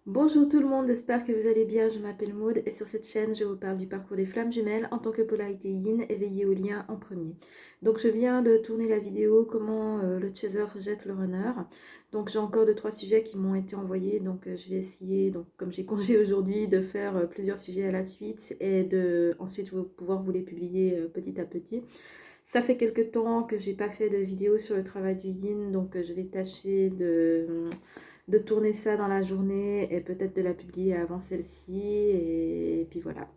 Bonjour tout le monde, j'espère que vous allez bien. Je m'appelle Maude et sur cette chaîne, je vous parle du parcours des flammes jumelles en tant que polarité yin éveillée au lien en premier. Donc je viens de tourner la vidéo comment le chaser rejette le runner. Donc j'ai encore 2 3 sujets qui m'ont été envoyés, donc je vais essayer, donc comme j'ai congé aujourd'hui, de faire plusieurs sujets à la suite et de ensuite pouvoir vous les publier petit à petit. Ça fait quelques temps que j'ai pas fait de vidéo sur le travail du yin, donc je vais tâcher de tourner ça dans la journée et peut-être de la publier avant celle-ci. Et puis voilà.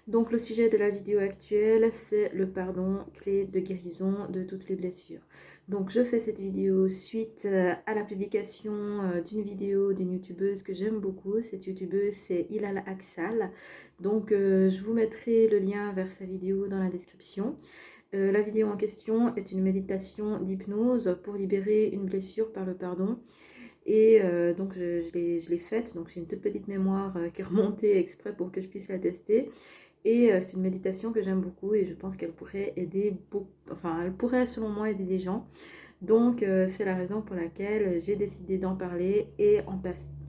Donc le sujet de la vidéo actuelle, c'est le pardon, clé de guérison de toutes les blessures. Donc je fais cette vidéo suite à la publication d'une vidéo d'une youtubeuse que j'aime beaucoup. Cette youtubeuse, c'est Hilal Aksal. Donc je vous mettrai le lien vers sa vidéo dans la description. La vidéo en question est une méditation d'hypnose pour libérer une blessure par le pardon. Et donc je l'ai faite, donc j'ai une toute petite mémoire qui est remontée exprès pour que je puisse la tester. Et c'est une méditation que j'aime beaucoup et je pense qu'elle pourrait aider beaucoup, enfin elle pourrait selon moi aider des gens. Donc c'est la raison pour laquelle j'ai décidé d'en parler et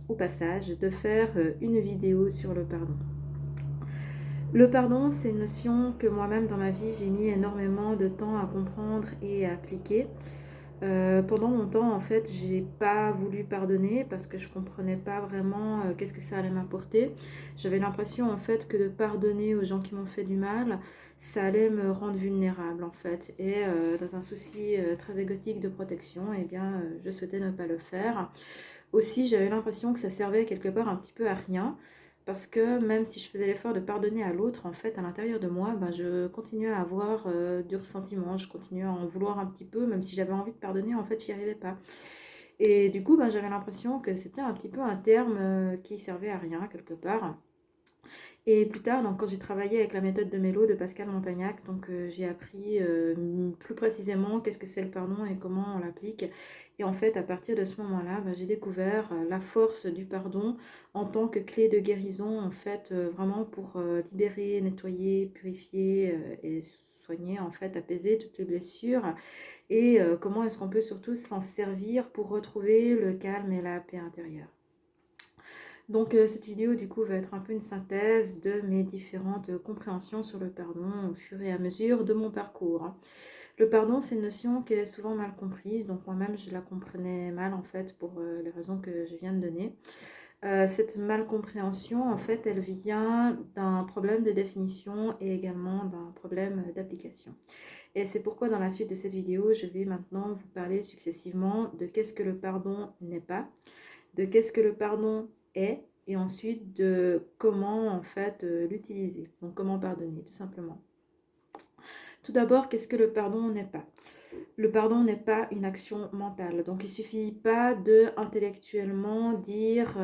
au passage de faire une vidéo sur le pardon. Le pardon, c'est une notion que moi-même dans ma vie j'ai mis énormément de temps à comprendre et à appliquer. Pendant longtemps, en fait, j'ai pas voulu pardonner parce que je comprenais pas vraiment qu'est-ce que ça allait m'apporter. J'avais l'impression, en fait, que de pardonner aux gens qui m'ont fait du mal, ça allait me rendre vulnérable, en fait. Et dans un souci très égotique de protection, eh bien, je souhaitais ne pas le faire. Aussi, j'avais l'impression que ça servait quelque part un petit peu à rien. Parce que même si je faisais l'effort de pardonner à l'autre, en fait, à l'intérieur de moi, ben, je continuais à avoir du ressentiment, je continuais à en vouloir un petit peu, même si j'avais envie de pardonner, en fait, j'y arrivais pas. Et du coup, ben, j'avais l'impression que c'était un petit peu un terme qui servait à rien, quelque part. Et plus tard, donc, quand j'ai travaillé avec la méthode de Mélo de Pascal Montagnac, donc j'ai appris plus précisément qu'est-ce que c'est le pardon et comment on l'applique. Et en fait, à partir de ce moment-là, j'ai découvert la force du pardon en tant que clé de guérison, en fait, vraiment pour libérer, nettoyer, purifier et soigner, en fait, apaiser toutes les blessures. Et comment est-ce qu'on peut surtout s'en servir pour retrouver le calme et la paix intérieure. Donc cette vidéo du coup va être un peu une synthèse de mes différentes compréhensions sur le pardon au fur et à mesure de mon parcours. Le pardon, c'est une notion qui est souvent mal comprise, donc moi-même je la comprenais mal en fait pour les raisons que je viens de donner. Cette malcompréhension, en fait, elle vient d'un problème de définition et également d'un problème d'application. Et c'est pourquoi dans la suite de cette vidéo, je vais maintenant vous parler successivement de qu'est-ce que le pardon n'est pas, de qu'est-ce que le pardon est, et ensuite de comment en fait l'utiliser. Donc comment pardonner, tout simplement. Tout d'abord, qu'est-ce que le pardon n'est pas? Le pardon n'est pas une action mentale. Donc il ne suffit pas de intellectuellement dire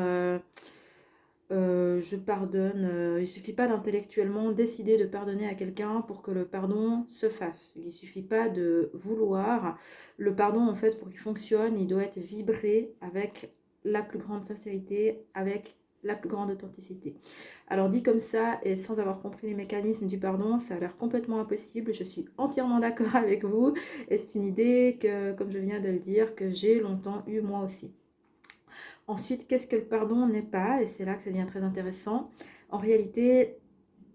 je pardonne. Il ne suffit pas d'intellectuellement décider de pardonner à quelqu'un pour que le pardon se fasse. Il ne suffit pas de vouloir. Le pardon, en fait, pour qu'il fonctionne, il doit être vibré avec la plus grande sincérité, avec la plus grande authenticité. Alors dit comme ça et sans avoir compris les mécanismes du pardon, ça a l'air complètement impossible. Je suis entièrement d'accord avec vous et c'est une idée que, comme je viens de le dire, que j'ai longtemps eu moi aussi. Ensuite, qu'est-ce que le pardon n'est pas? Et c'est là que ça devient très intéressant. En réalité,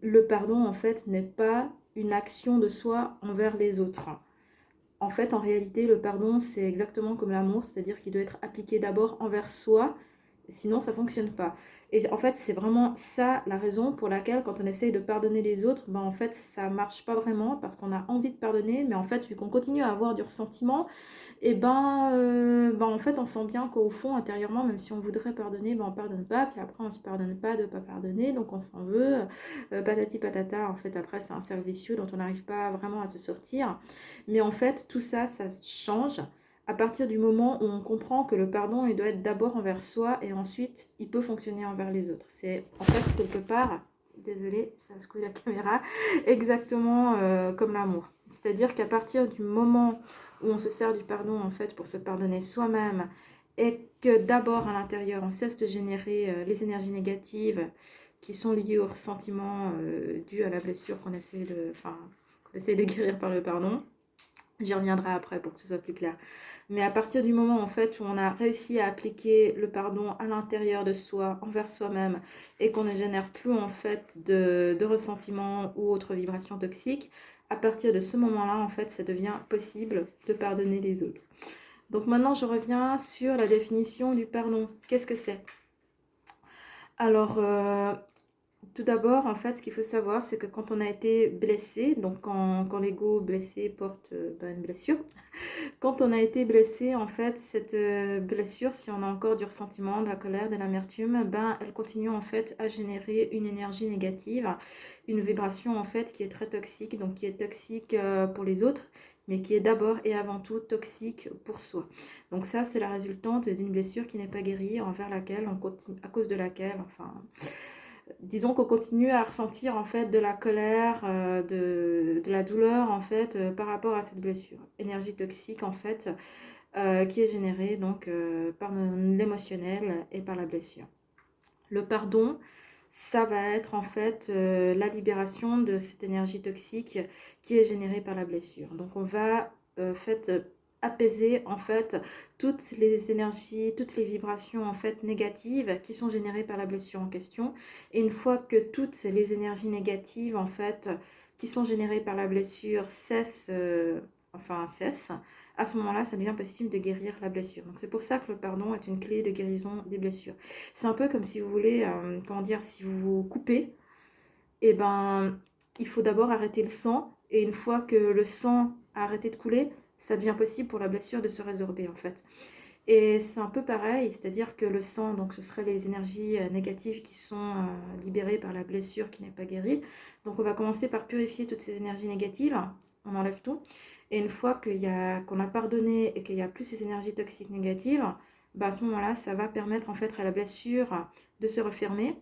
le pardon, en fait, n'est pas une action de soi envers les autres. En fait, en réalité, le pardon, c'est exactement comme l'amour, c'est-à-dire qu'il doit être appliqué d'abord envers soi, sinon ça ne fonctionne pas. Et en fait, c'est vraiment ça la raison pour laquelle quand on essaye de pardonner les autres, en fait, ça ne marche pas vraiment parce qu'on a envie de pardonner, mais en fait, vu qu'on continue à avoir du ressentiment, et en fait, on sent bien qu'au fond, intérieurement, même si on voudrait pardonner, on pardonne pas, puis après, on se pardonne pas de pas pardonner, donc on s'en veut, patati patata, en fait, après, c'est un cercle vicieux dont on n'arrive pas vraiment à se sortir. Mais en fait, tout ça, ça change à partir du moment où on comprend que le pardon, il doit être d'abord envers soi et ensuite, il peut fonctionner envers les autres. C'est en fait quelque part, désolée, ça secouille la caméra, exactement comme l'amour. C'est-à-dire qu'à partir du moment où on se sert du pardon en fait pour se pardonner soi-même et que d'abord à l'intérieur on cesse de générer les énergies négatives qui sont liées au ressentiment dû à la blessure qu'on essaie de guérir par le pardon, J'y reviendrai après pour que ce soit plus clair. Mais à partir du moment en fait où on a réussi à appliquer le pardon à l'intérieur de soi, envers soi-même, et qu'on ne génère plus en fait de ressentiment ou autres vibrations toxiques, à partir de ce moment-là, en fait, ça devient possible de pardonner les autres. Donc maintenant, je reviens sur la définition du pardon. Qu'est-ce que c'est? Alors, tout d'abord, en fait, ce qu'il faut savoir, c'est que quand on a été blessé, donc quand l'ego blessé porte une blessure, quand on a été blessé, en fait, cette blessure, si on a encore du ressentiment, de la colère, de l'amertume, elle continue en fait à générer une énergie négative, une vibration en fait qui est très toxique, donc qui est toxique pour les autres, mais qui est d'abord et avant tout toxique pour soi. Donc ça, c'est la résultante d'une blessure qui n'est pas guérie, envers laquelle on continue, à cause de laquelle, enfin, disons qu'on continue à ressentir en fait de la colère, de la douleur en fait par rapport à cette blessure. Énergie toxique en fait qui est générée donc par l'émotionnel et par la blessure. Le pardon, ça va être en fait la libération de cette énergie toxique qui est générée par la blessure. Donc on va apaiser en fait toutes les énergies, toutes les vibrations en fait négatives qui sont générées par la blessure en question. Et une fois que toutes les énergies négatives en fait qui sont générées par la blessure cessent, à ce moment-là, ça devient possible de guérir la blessure. Donc c'est pour ça que le pardon est une clé de guérison des blessures. C'est un peu comme si vous voulez, comment dire, si vous vous coupez, et il faut d'abord arrêter le sang. Et une fois que le sang a arrêté de couler, ça devient possible pour la blessure de se résorber en fait. Et c'est un peu pareil, c'est-à-dire que le sang, donc ce seraient les énergies négatives qui sont libérées par la blessure qui n'est pas guérie. Donc on va commencer par purifier toutes ces énergies négatives, on enlève tout. Et une fois qu'on a pardonné et qu'il n'y a plus ces énergies toxiques négatives, à ce moment-là, ça va permettre en fait à la blessure de se refermer.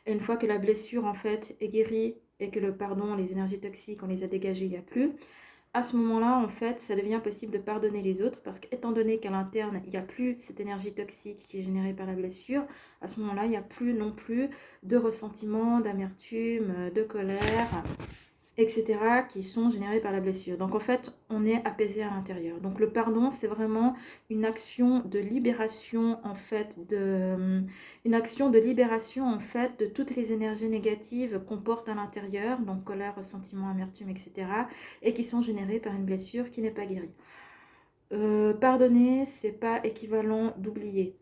Et une fois que la blessure en fait est guérie et que le pardon, les énergies toxiques, on les a dégagées, il n'y a plus, à ce moment-là, en fait, ça devient possible de pardonner les autres parce qu'étant donné qu'à l'interne, il n'y a plus cette énergie toxique qui est générée par la blessure, à ce moment-là, il n'y a plus non plus de ressentiment, d'amertume, de colère, etc., qui sont générés par la blessure. Donc en fait, on est apaisé à l'intérieur. Donc le pardon, c'est vraiment une action de libération une action de libération en fait de toutes les énergies négatives qu'on porte à l'intérieur, donc colère, ressentiment, amertume, etc., et qui sont générées par une blessure qui n'est pas guérie. Pardonner, c'est pas équivalent d'oublier.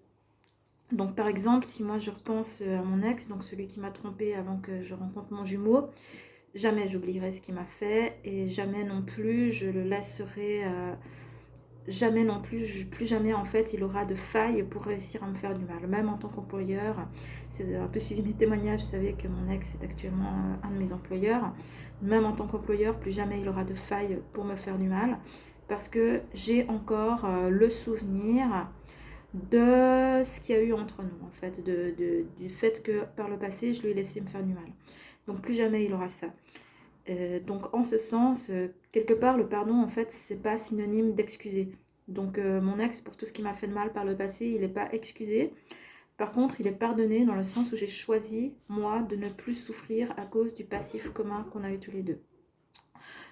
Donc par exemple, si moi je repense à mon ex, donc celui qui m'a trompée avant que je rencontre mon jumeau, jamais j'oublierai ce qu'il m'a fait et jamais non plus je le laisserai, jamais non plus, plus jamais en fait il aura de faille pour réussir à me faire du mal. Même en tant qu'employeur, si vous avez un peu suivi mes témoignages, vous savez que mon ex est actuellement un de mes employeurs. Même en tant qu'employeur, plus jamais il aura de faille pour me faire du mal parce que j'ai encore le souvenir de ce qu'il y a eu entre nous en fait, du fait que par le passé je lui ai laissé me faire du mal. Donc plus jamais il aura ça. Donc en ce sens, quelque part, le pardon, en fait, c'est pas synonyme d'excuser. Donc mon ex, pour tout ce qui m'a fait de mal par le passé, il n'est pas excusé. Par contre, il est pardonné dans le sens où j'ai choisi, moi, de ne plus souffrir à cause du passif commun qu'on a eu tous les deux.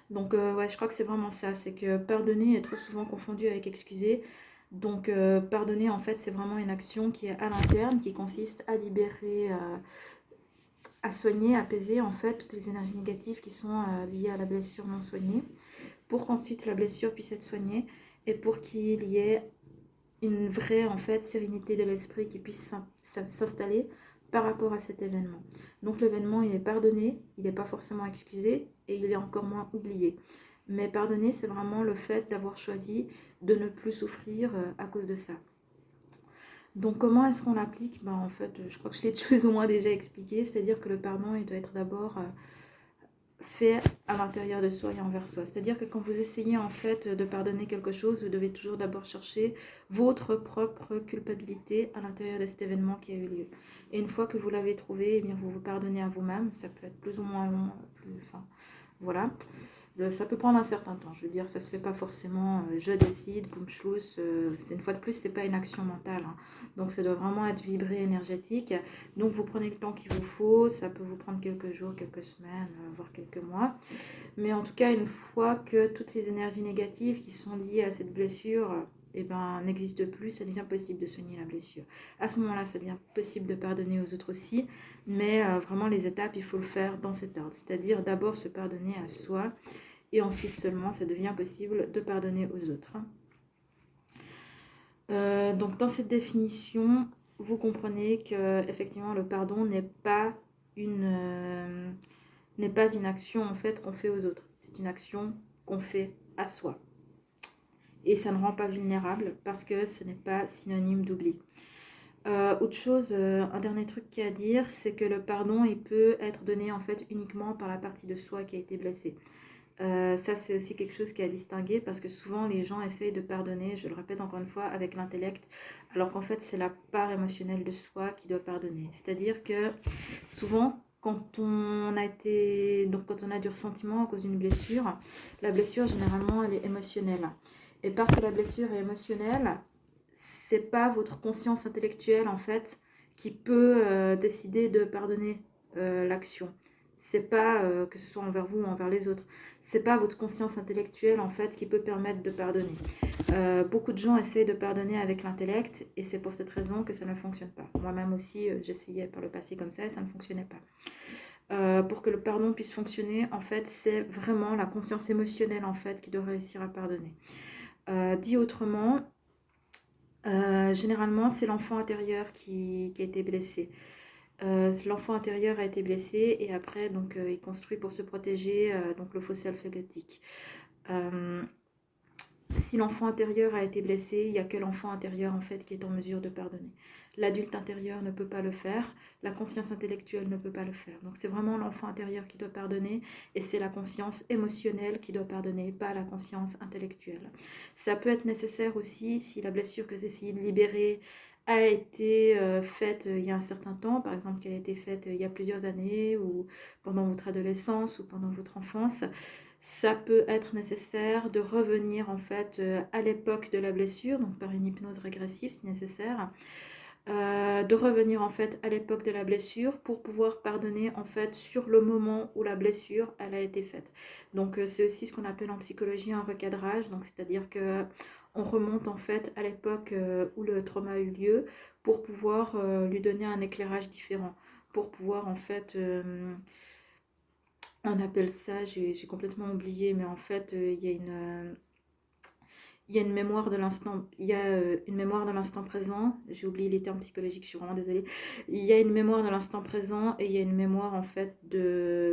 Donc ouais, je crois que c'est vraiment ça. C'est que pardonner est trop souvent confondu avec excuser. Donc pardonner, en fait, c'est vraiment une action qui est à l'interne, qui consiste à libérer à soigner, apaiser en fait toutes les énergies négatives qui sont liées à la blessure non soignée, pour qu'ensuite la blessure puisse être soignée et pour qu'il y ait une vraie en fait sérénité de l'esprit qui puisse s'installer par rapport à cet événement. Donc l'événement il est pardonné, il n'est pas forcément excusé et il est encore moins oublié. Mais pardonner, c'est vraiment le fait d'avoir choisi de ne plus souffrir à cause de ça. Donc comment est-ce qu'on l'applique? En fait, je crois que je l'ai plus ou moins déjà expliqué, c'est-à-dire que le pardon, il doit être d'abord fait à l'intérieur de soi et envers soi. C'est-à-dire que quand vous essayez en fait de pardonner quelque chose, vous devez toujours d'abord chercher votre propre culpabilité à l'intérieur de cet événement qui a eu lieu. Et une fois que vous l'avez trouvé, eh bien vous vous pardonnez à vous-même. Ça peut être plus ou moins long, enfin voilà. Ça peut prendre un certain temps. Je veux dire, ça se fait pas forcément, je décide, boum, schluss. C'est une fois de plus, c'est pas une action mentale, hein. Donc ça doit vraiment être vibré, énergétique. Donc vous prenez le temps qu'il vous faut. Ça peut vous prendre quelques jours, quelques semaines, voire quelques mois. Mais en tout cas, une fois que toutes les énergies négatives qui sont liées à cette blessure eh ben, n'existent plus, ça devient possible de soigner la blessure. À ce moment-là, ça devient possible de pardonner aux autres aussi, mais vraiment les étapes, il faut le faire dans cet ordre. C'est-à-dire d'abord se pardonner à soi, et ensuite seulement, ça devient possible de pardonner aux autres. Donc dans cette définition, vous comprenez que effectivement le pardon n'est pas une action en fait qu'on fait aux autres. C'est une action qu'on fait à soi. Et ça ne rend pas vulnérable parce que ce n'est pas synonyme d'oubli. Autre chose, un dernier truc qu'il y a à dire, c'est que le pardon, il peut être donné en fait uniquement par la partie de soi qui a été blessée. Ça, c'est aussi quelque chose qui est à distinguer parce que souvent les gens essayent de pardonner, je le répète encore une fois, avec l'intellect, alors qu'en fait c'est la part émotionnelle de soi qui doit pardonner. C'est-à-dire que souvent, quand on a du ressentiment à cause d'une blessure, la blessure généralement elle est émotionnelle. Et parce que la blessure est émotionnelle, c'est pas votre conscience intellectuelle en fait qui peut décider de pardonner l'action. C'est pas que ce soit envers vous ou envers les autres. C'est pas votre conscience intellectuelle en fait qui peut permettre de pardonner. Beaucoup de gens essayent de pardonner avec l'intellect et c'est pour cette raison que ça ne fonctionne pas. Moi-même aussi, j'essayais par le passé comme ça et ça ne fonctionnait pas. Pour que le pardon puisse fonctionner, en fait, c'est vraiment la conscience émotionnelle en fait qui doit réussir à pardonner. Dit autrement, généralement, c'est l'enfant intérieur qui a été blessé. L'enfant intérieur a été blessé et après, donc, il construit pour se protéger donc le fossé alpha-galactique. Si l'enfant intérieur a été blessé, il n'y a que l'enfant intérieur en fait qui est en mesure de pardonner. L'adulte intérieur ne peut pas le faire, la conscience intellectuelle ne peut pas le faire. Donc c'est vraiment l'enfant intérieur qui doit pardonner et c'est la conscience émotionnelle qui doit pardonner, pas la conscience intellectuelle. Ça peut être nécessaire aussi si la blessure que vous essayez de libérer a été faite il y a un certain temps, par exemple qu'elle a été faite il y a plusieurs années ou pendant votre adolescence ou pendant votre enfance. Ça peut être nécessaire de revenir en fait à l'époque de la blessure, donc par une hypnose régressive si nécessaire, de revenir en fait à l'époque de la blessure pour pouvoir pardonner en fait sur le moment où la blessure elle a été faite. Donc c'est aussi ce qu'on appelle en psychologie un recadrage, donc c'est-à-dire que on remonte en fait à l'époque où le trauma a eu lieu pour pouvoir lui donner un éclairage différent, pour pouvoir en fait on appelle ça, j'ai complètement oublié, mais en fait, il y a une mémoire de l'instant, il y a une mémoire de l'instant présent. J'ai oublié les termes psychologiques, je suis vraiment désolée. Il y a une mémoire de l'instant présent et il y a une mémoire en fait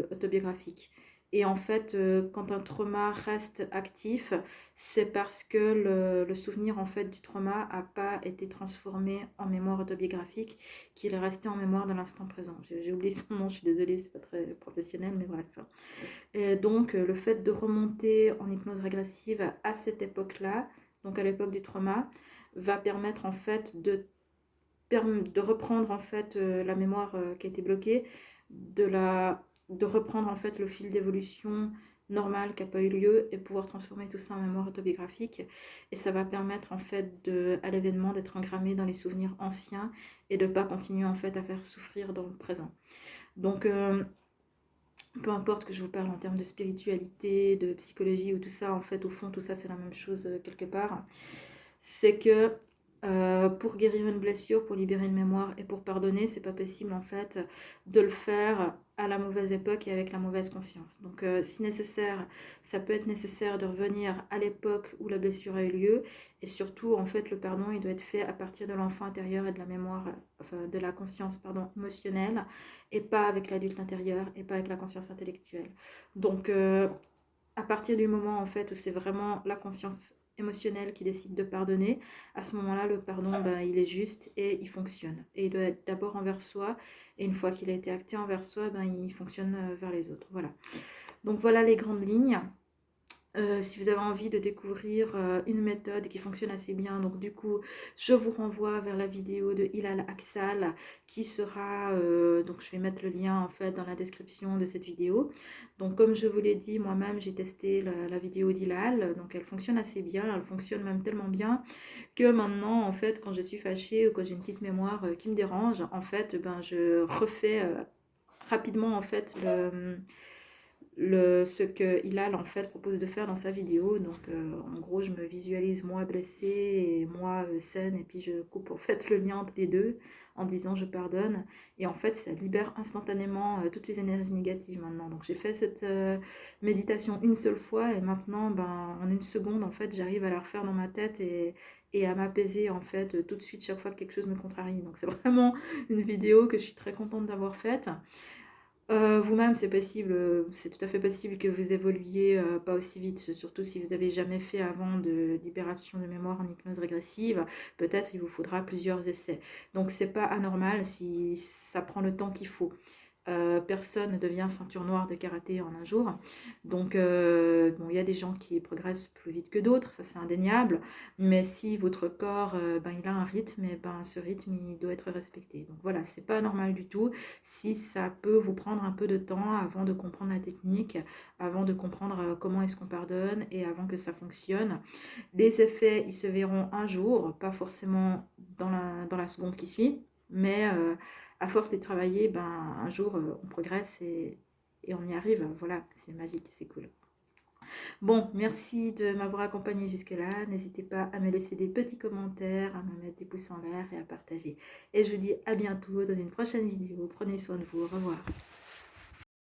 autobiographique. Et en fait, quand un trauma reste actif, c'est parce que le souvenir en fait du trauma n'a pas été transformé en mémoire autobiographique, qu'il est resté en mémoire de l'instant présent. J'ai oublié son nom, je suis désolée, c'est pas très professionnel, mais bref. Et donc, le fait de remonter en hypnose régressive à cette époque-là, donc à l'époque du trauma, va permettre en fait de reprendre en fait la mémoire qui a été bloquée, de reprendre en fait le fil d'évolution normal qui n'a pas eu lieu et pouvoir transformer tout ça en mémoire autobiographique. Et ça va permettre en fait à l'événement d'être engrammé dans les souvenirs anciens et de ne pas continuer en fait à faire souffrir dans le présent. Donc, peu importe que je vous parle en termes de spiritualité, de psychologie ou tout ça, en fait, au fond, tout ça, c'est la même chose quelque part. C'est que pour guérir une blessure, pour libérer une mémoire et pour pardonner, c'est pas possible, en fait, de le faire à la mauvaise époque et avec la mauvaise conscience. Donc, si nécessaire, ça peut être nécessaire de revenir à l'époque où la blessure a eu lieu. Et surtout, en fait, le pardon, il doit être fait à partir de l'enfant intérieur et de la mémoire, enfin, de la conscience, pardon, émotionnelle, et pas avec l'adulte intérieur et pas avec la conscience intellectuelle. Donc, à partir du moment, en fait, où c'est vraiment la conscience émotionnelle qui décide de pardonner, à ce moment-là, le pardon, ben, il est juste et il fonctionne. Et il doit être d'abord envers soi, et une fois qu'il a été acté envers soi, ben, il fonctionne vers les autres. Voilà. Donc voilà les grandes lignes. si vous avez envie de découvrir une méthode qui fonctionne assez bien. Donc du coup, je vous renvoie vers la vidéo de Hilal Aksal qui sera, donc je vais mettre le lien en fait dans la description de cette vidéo. Donc comme je vous l'ai dit, moi-même j'ai testé la vidéo d'Hilal, donc elle fonctionne assez bien, elle fonctionne même tellement bien que maintenant en fait quand je suis fâchée ou quand j'ai une petite mémoire qui me dérange, en fait ben, je refais rapidement en fait ce que Hilal en fait propose de faire dans sa vidéo. Donc en gros je me visualise moi blessée et moi saine, et puis je coupe en fait le lien entre les deux en disant je pardonne, et en fait ça libère instantanément toutes les énergies négatives maintenant. Donc j'ai fait cette méditation une seule fois, et maintenant ben, en une seconde en fait j'arrive à la refaire dans ma tête et à m'apaiser en fait tout de suite chaque fois que quelque chose me contrarie. Donc c'est vraiment une vidéo que je suis très contente d'avoir faite. Vous-même, c'est possible, c'est tout à fait possible que vous évoluiez pas aussi vite, surtout si vous avez jamais fait avant de libération de mémoire en hypnose régressive. Peut-être il vous faudra plusieurs essais. Donc c'est pas anormal si ça prend le temps qu'il faut. Personne ne devient ceinture noire de karaté en un jour. Donc, bon, il y a des gens qui progressent plus vite que d'autres, ça c'est indéniable. Mais si votre corps, ben, il a un rythme, et ben, ce rythme, il doit être respecté. Donc voilà, c'est pas normal du tout si ça peut vous prendre un peu de temps avant de comprendre la technique, avant de comprendre comment est-ce qu'on pardonne et avant que ça fonctionne. Les effets, ils se verront un jour, pas forcément dans la seconde qui suit, mais à force de travailler, ben, un jour, on progresse et on y arrive. Voilà, c'est magique, c'est cool. Bon, merci de m'avoir accompagné jusque-là. N'hésitez pas à me laisser des petits commentaires, à me mettre des pouces en l'air et à partager. Et je vous dis à bientôt dans une prochaine vidéo. Prenez soin de vous. Au revoir.